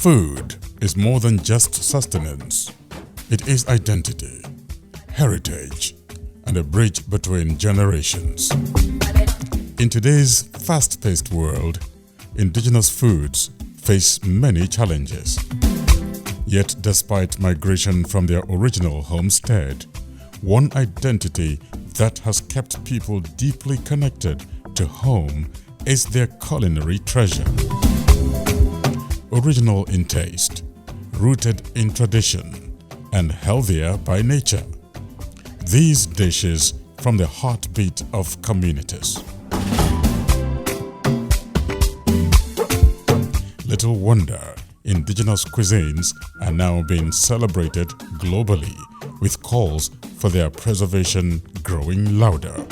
Food is more than just sustenance. It is identity, heritage, and a bridge between generations. In today's fast-paced world, indigenous foods face many challenges. Yet, despite migration from their original homestead, one identity that has kept people deeply connected to home is their culinary treasure. Original in taste, rooted in tradition, and healthier by nature. These dishes from the heartbeat of communities. Little wonder, indigenous cuisines are now being celebrated globally, with calls for their preservation growing louder.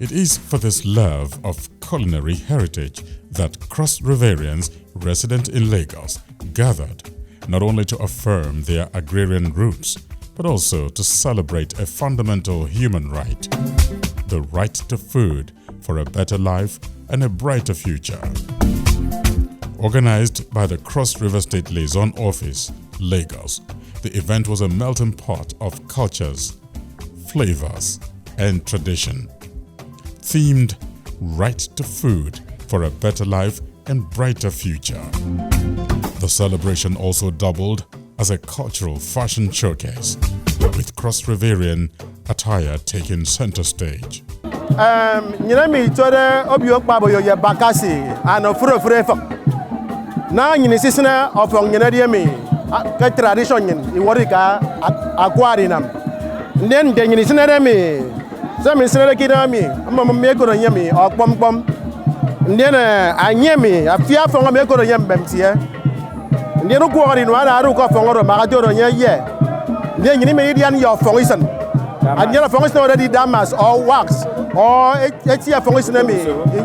It is for this love of culinary heritage that Cross Riverians resident in Lagos gathered, not only to affirm their agrarian roots, but also to celebrate a fundamental human right, the right to food for a better life and a brighter future. Organized by the Cross River State Liaison Office, Lagos, the event was a melting pot of cultures, flavors, and tradition. Themed Right to Food for a Better Life and Brighter Future. The celebration also doubled as a cultural fashion showcase, with Cross Riverian attire taking center stage. Nyinami tore obiokpa boyo ye bakasi ano furofurefo. Na nyini sisina ofong nyinadi mi ka tradition nyin iworika akwari nam. Nden de nyini sinere mi zami sinere kidami amma me ko nyami okpompom. Nden anyemi afia fonga me ko nyam bemtie. Nden ko ori no ara ko fonga ma ga joro nya ye. Nden nyini me dian yo fongisan. Anyela fongisan already damas or wax. Eti ya fongo sinemi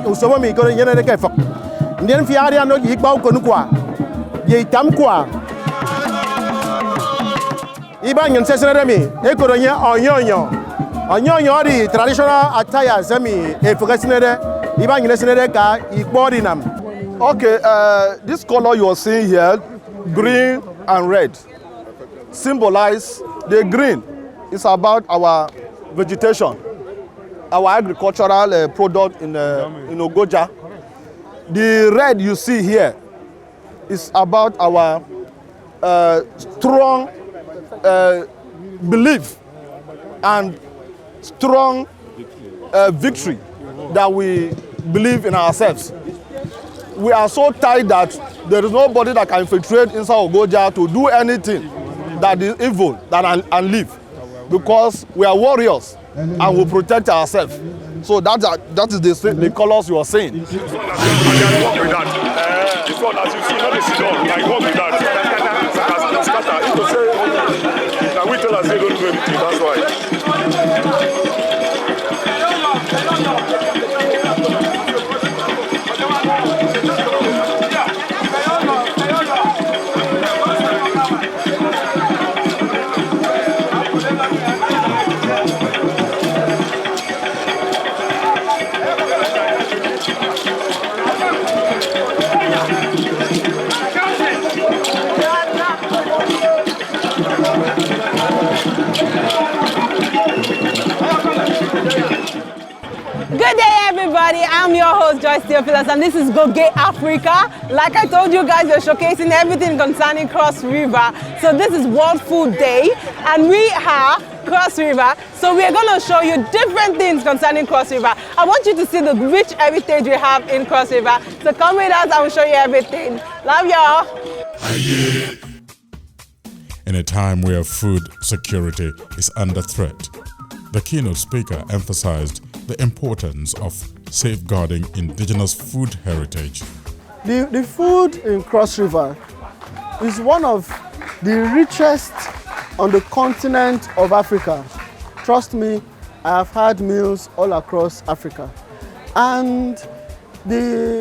usomo mi ko nyene de kefo ndien fi area no yigba ko nkwa ye tam kwa iba nyen sesere mi e ko nye onyonyo di traditional attire semi e fokasinere iba nyen senere ka igbori nam. Okay, this color you are seeing here, green and red, symbolize the green is about our vegetation, our agricultural product in Goge. The red you see here is about our strong belief and strong victory that we believe in ourselves. We are so tight that there is nobody that can infiltrate inside of Goge to do anything that is evil and live, because we are warriors and we protect ourselves. So that is the colors you are seeing. I can work with that. This one, as you see, not the sidon. I work with that. Scatter. If you say, now we tell us they don't do anything. That's why. Good day, everybody. I'm your host, Joyce Theophilus, and this is Goge Africa. Like I told you guys, we're showcasing everything concerning Cross River. So this is World Food Day, and we are Cross River. So we're going to show you different things concerning Cross River. I want you to see the rich heritage we have in Cross River. So come with us, I will show you everything. Love y'all. In a time where food security is under threat, the keynote speaker emphasized the importance of safeguarding indigenous food heritage. The food in Cross River is one of the richest on the continent of Africa. Trust me, I have had meals all across Africa. And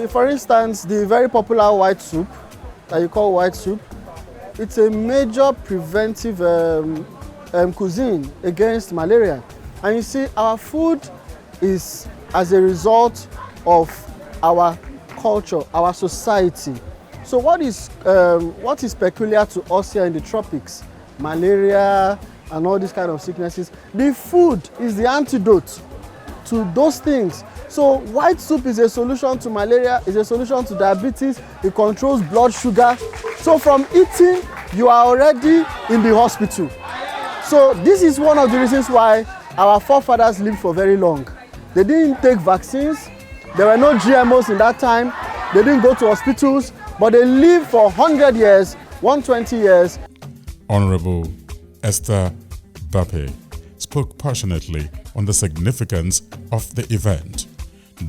for instance, the very popular white soup that you call white soup, it's a major preventive cuisine against malaria. And you see, our food is as a result of our culture, our society. So what is peculiar to us here in the tropics, malaria and all these kind of sicknesses, the food is the antidote to those things. So white soup is a solution to malaria, is a solution to diabetes, it controls blood sugar. So from eating, you are already in the hospital. So this is one of the reasons why our forefathers lived for very long. They didn't take vaccines, there were no GMOs in that time, they didn't go to hospitals, but they lived for 100 years, 120 years. Honorable Esther Bape spoke passionately on the significance of the event,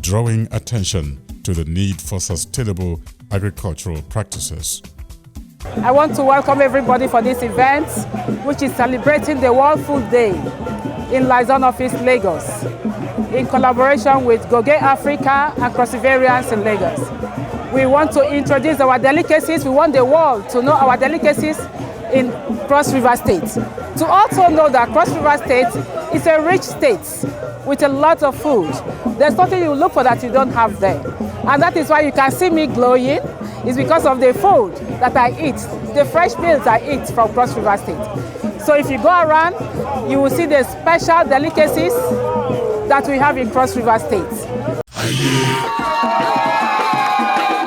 drawing attention to the need for sustainable agricultural practices. I want to welcome everybody for this event, which is celebrating the World Food Day in Liaison Office, Lagos, in collaboration with Goge Africa and Crossivarians in Lagos. We want to introduce our delicacies. We want the world to know our delicacies in Cross River State. To also know that Cross River State is a rich state with a lot of food. There's nothing you look for that you don't have there. And that is why you can see me glowing. It's because of the food that I eat, the fresh meals I eat from Cross River State. So if you go around, you will see the special delicacies that we have in Cross River State.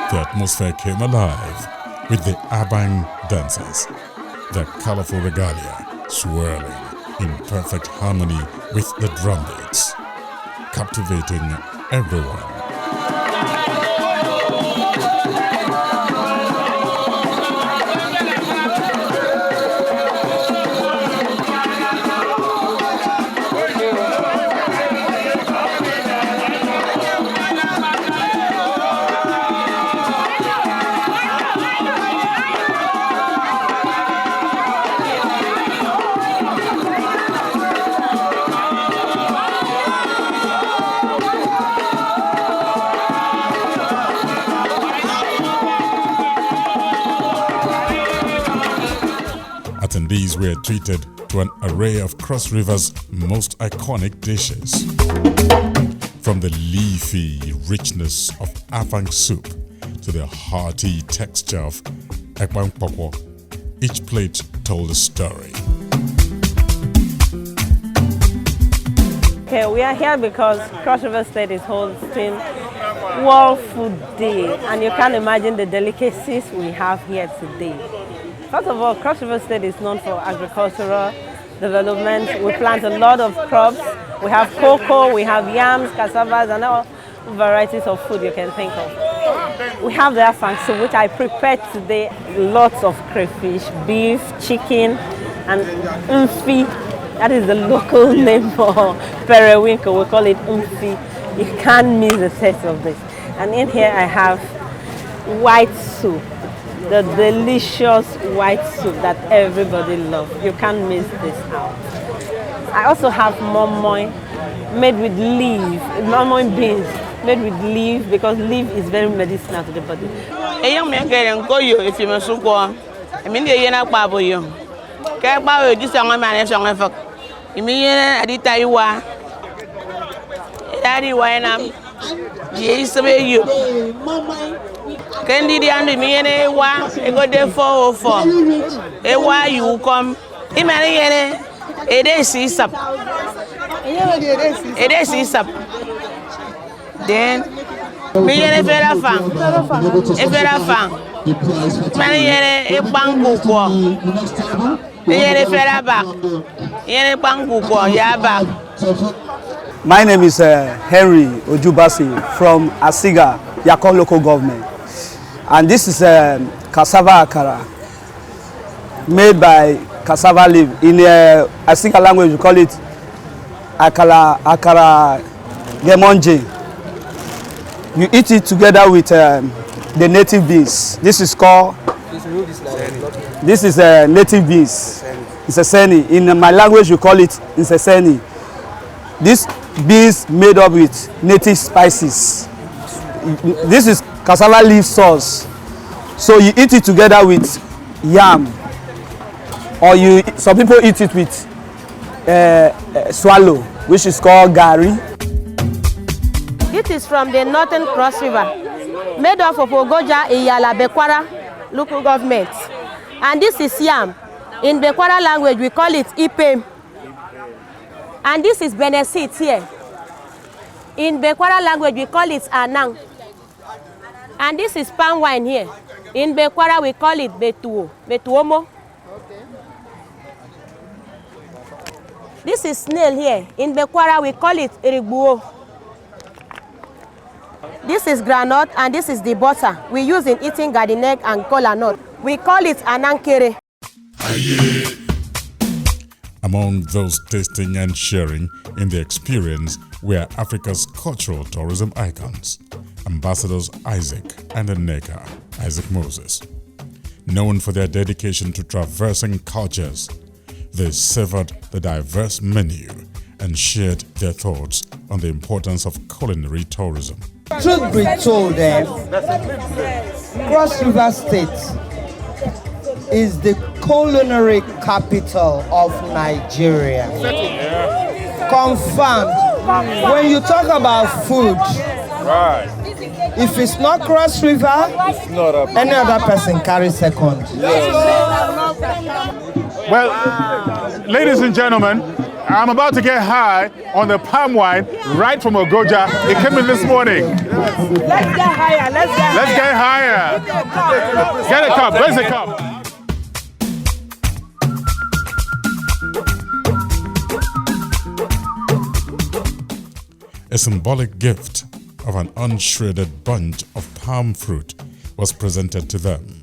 The atmosphere came alive with the Abang dancers, their colorful regalia swirling in perfect harmony with the drum beats, captivating everyone. Attendees were treated to an array of Cross River's most iconic dishes. From the leafy richness of afang soup to the hearty texture of ekpang pokwo, each plate told a story. Okay, we are here because Cross River State is hosting World Food Day, and you can imagine the delicacies we have here today. First of all, Cross River State is known for agricultural development. We plant a lot of crops. We have cocoa, we have yams, cassavas, and all varieties of food you can think of. We have the afang soup, which I prepared today. Lots of crayfish, beef, chicken, and umfi. That is the local name for periwinkle. We call it umfi. You can't miss the taste of this. And in here I have white soup. The delicious white soup that everybody loves. You can't miss this out. I also have momoy made with leaf, momoy beans made with leaf, because leaf is very medicinal to the body. If you must go, I mean, you're not Pabo. Can't buy this song, my man. You mean, I did tell you why. Daddy, why not? Yes, you. Candy the and me and a go there 404. A why you come? Imagine a day sees up. A day sees up. Then me and a fella fan. A fella fan. Many a bangu kwa. A fella back. A bangu kwa ya back. My name is Henry Ojubasi from Asiga, Yakon local government. And this is cassava akara, made by cassava leaf. In Asiga language, we call it akara gemonje. You eat it together with the native beans. This is called, this is native beans. It's a seni. In my language, you call it inseseni. This beans made up with native spices. This is cassava leaf sauce. So you eat it together with yam, or some people eat it with swallow, which is called gari. It is from the northern Cross River, made up of Ogoja, Iyala, Bekwara, local government. And this is yam. In Bekwara language, we call it ipem. And this is benesit here. In Bekwara language, we call it anang. And this is palm wine here. In Bekwara, we call it betuo, betuomo. This is snail here. In Bekwara, we call it erigbuo. This is granite, and this is the butter we use in eating garden egg and kola nut. We call it anankere. Among those tasting and sharing in the experience were Africa's cultural tourism icons, Ambassadors Isaac and Nneka, Isaac Moses. Known for their dedication to traversing cultures, they savored the diverse menu and shared their thoughts on the importance of culinary tourism. Truth be told, Cross River State is the culinary capital of Nigeria. Confirmed. When you talk about food, if it's not Cross River, any other person carries second. Well, ladies and gentlemen, I'm about to get high on the palm wine right from Goge. It came in this morning. Let's get higher. Let's get higher. Get a cup. Where's the cup? A symbolic gift of an unshredded bunch of palm fruit was presented to them,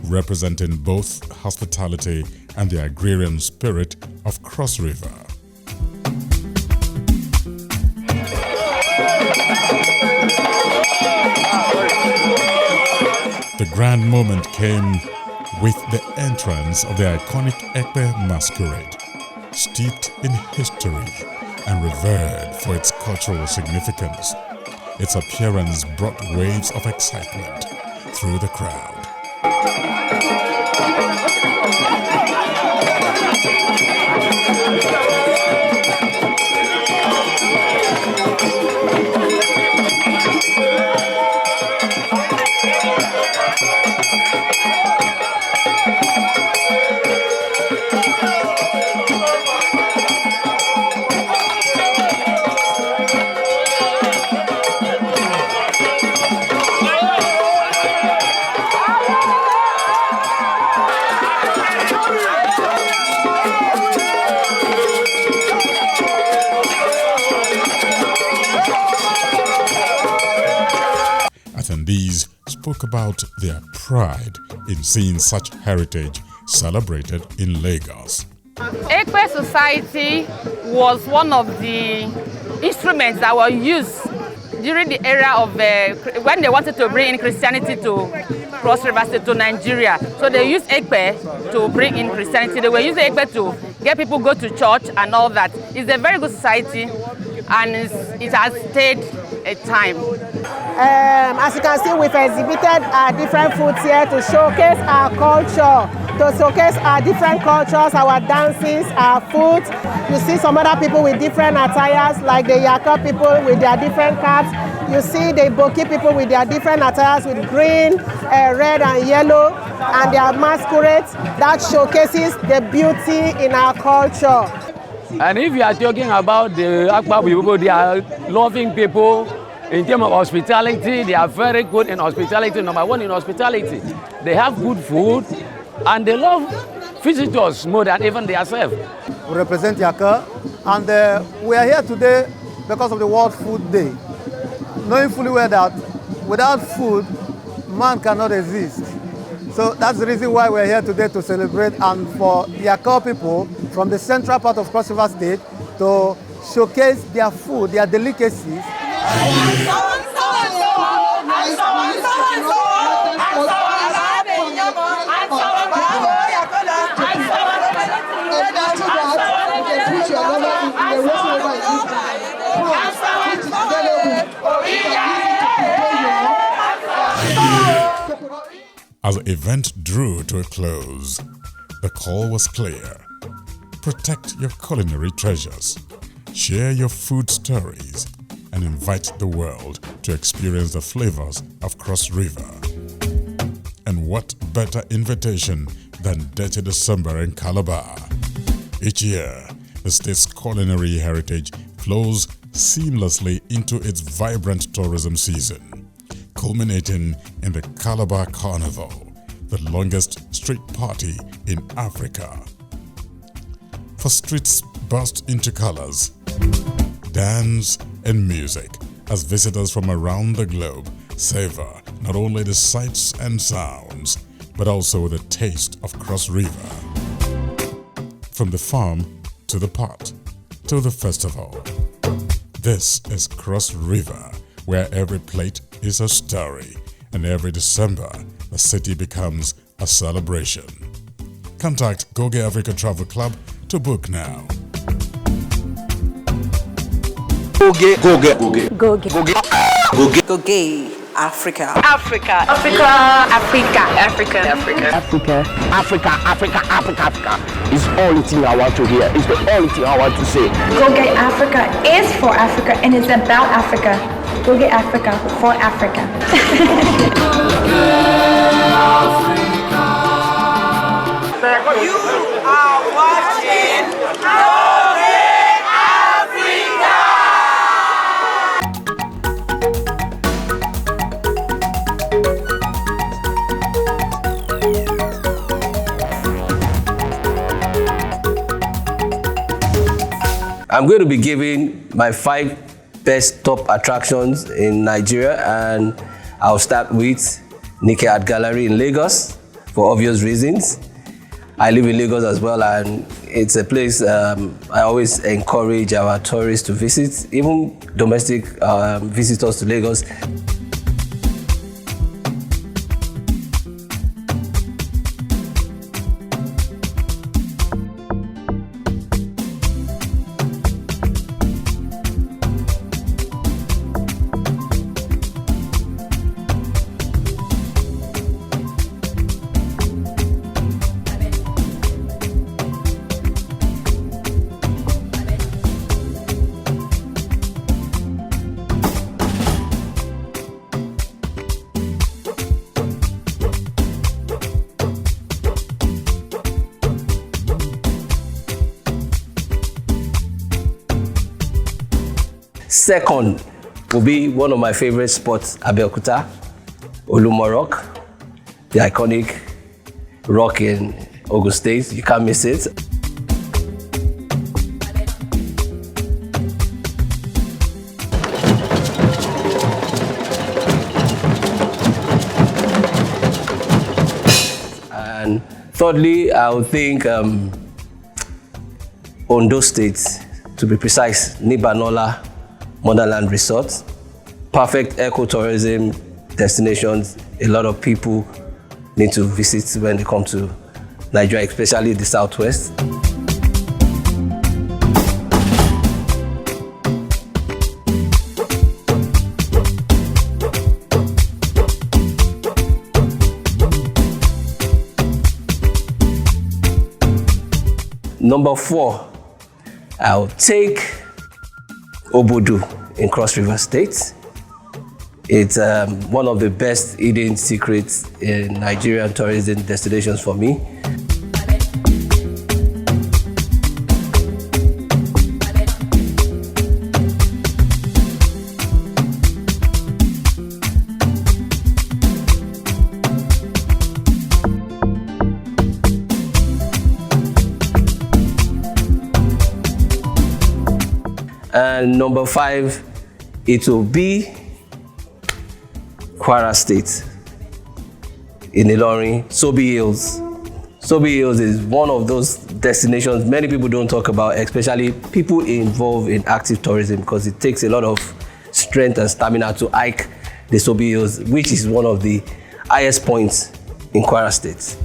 representing both hospitality and the agrarian spirit of Cross River. The grand moment came with the entrance of the iconic Ekpe masquerade, steeped in history and revered for its cultural significance. Its appearance brought waves of excitement through the crowd. Attendees spoke about their pride in seeing such heritage celebrated in Lagos. Ekpe society was one of the instruments that were used during the era of when they wanted to bring in Christianity to Cross River State, to Nigeria. So they used Ekpe to bring in Christianity. They were using Ekpe to get people go to church and all that. It's a very good society, and it has stayed a time. As you can see, we've exhibited our different foods here to showcase our culture, to showcase our different cultures, our dances, our food. You see some other people with different attires, like the Yaka people with their different caps. You see the Boki people with their different attires with green, red and yellow, and their masquerades that showcases the beauty in our culture. And if you are talking about the Akpa people, they are loving people. In terms of hospitality, they are very good in hospitality. Number one in hospitality, they have good food, and they love visitors more than even themselves. We represent Yaka, and we are here today because of the World Food Day, knowing fully well that without food, man cannot exist. So that's the reason why we're here today, to celebrate, and for Yaka people from the central part of Cross River State to showcase their food, their delicacies. As the event drew to a close, the call was clear. Protect your culinary treasures, share your food stories, and invite the world to experience the flavors of Cross River. And what better invitation than Dirty December in Calabar? Each year, the state's culinary heritage flows seamlessly into its vibrant tourism season, culminating in the Calabar Carnival, the longest street party in Africa. For streets burst into colors, dance and music as visitors from around the globe savor not only the sights and sounds, but also the taste of Cross River. From the farm to the pot to the festival, this is Cross River, where every plate is a story, and every December, the city becomes a celebration. Contact Goge Africa Travel Club to book now. Goge Africa. Africa. It's the only thing I want to hear. It's the only thing I want to say. Goge Africa is for Africa and it's about Africa. Goge Africa for Africa. You are watching Goge Africa. I'm going to be giving my 5 best top attractions in Nigeria, and I'll start with Nike Art Gallery in Lagos for obvious reasons. I live in Lagos as well, and it's a place I always encourage our tourists to visit, even domestic visitors to Lagos. Second will be one of my favorite spots, Abeokuta, Olumo Rock, the iconic rock in Ogun State. You can't miss it. And thirdly, I would think Ondo State, to be precise, Nibanola Motherland Resort. Perfect ecotourism destinations. A lot of people need to visit when they come to Nigeria, especially the southwest. Number 4, I'll take Obudu in Cross River State. It's one of the best hidden secrets in Nigerian tourism destinations for me. And number 5, it will be Kwara State in Ilorin, Sobi Hills. Sobi Hills is one of those destinations many people don't talk about, especially people involved in active tourism, because it takes a lot of strength and stamina to hike the Sobi Hills, which is one of the highest points in Kwara State.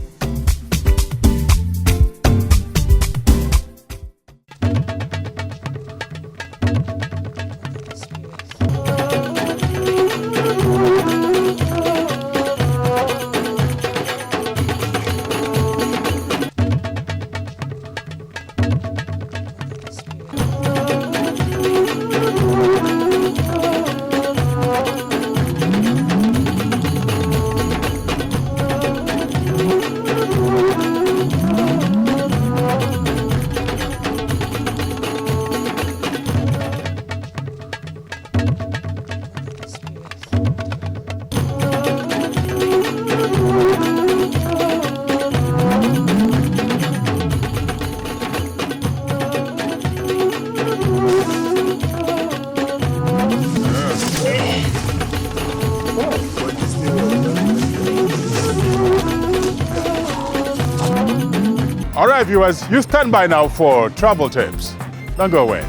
right, viewers, you stand by now for travel tips. Don't go away.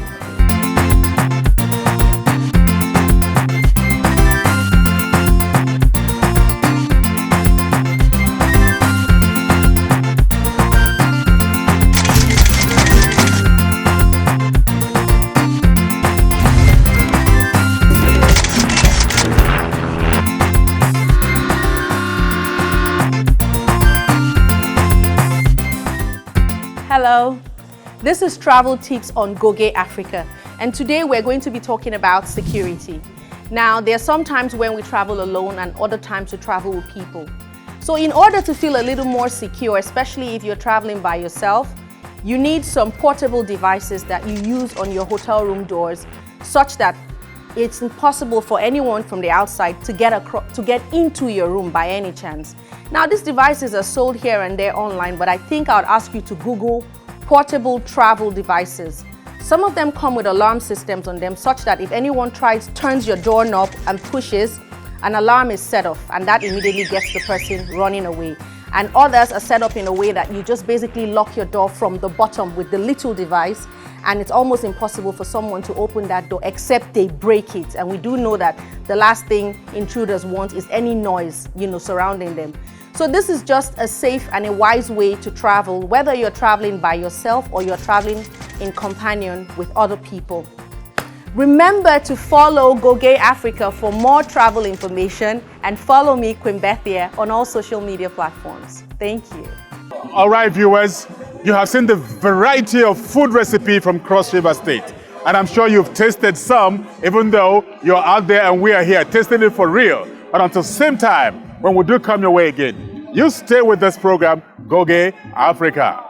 Hello, this is Travel Tips on Goge Africa, and today we're going to be talking about security. Now, there are some times when we travel alone and other times we travel with people. So in order to feel a little more secure, especially if you're traveling by yourself, you need some portable devices that you use on your hotel room doors such that it's impossible for anyone from the outside to get into your room by any chance. Now, these devices are sold here and there online, but I think I would ask you to Google portable travel devices. Some of them come with alarm systems on them such that if anyone turns your doorknob and pushes, an alarm is set off and that immediately gets the person running away. And others are set up in a way that you just basically lock your door from the bottom with the little device, and it's almost impossible for someone to open that door except they break it. And we do know that the last thing intruders want is any noise, surrounding them. So this is just a safe and a wise way to travel, whether you're traveling by yourself or you're traveling in companion with other people. Remember to follow Goge Africa for more travel information, and follow me, Queen Bethia, on all social media platforms. Thank you. All right, viewers, you have seen the variety of food recipe from Cross River State. And I'm sure you've tasted some, even though you're out there and we are here tasting it for real. But until same time, when we do come your way again, you stay with this program, Goge Africa.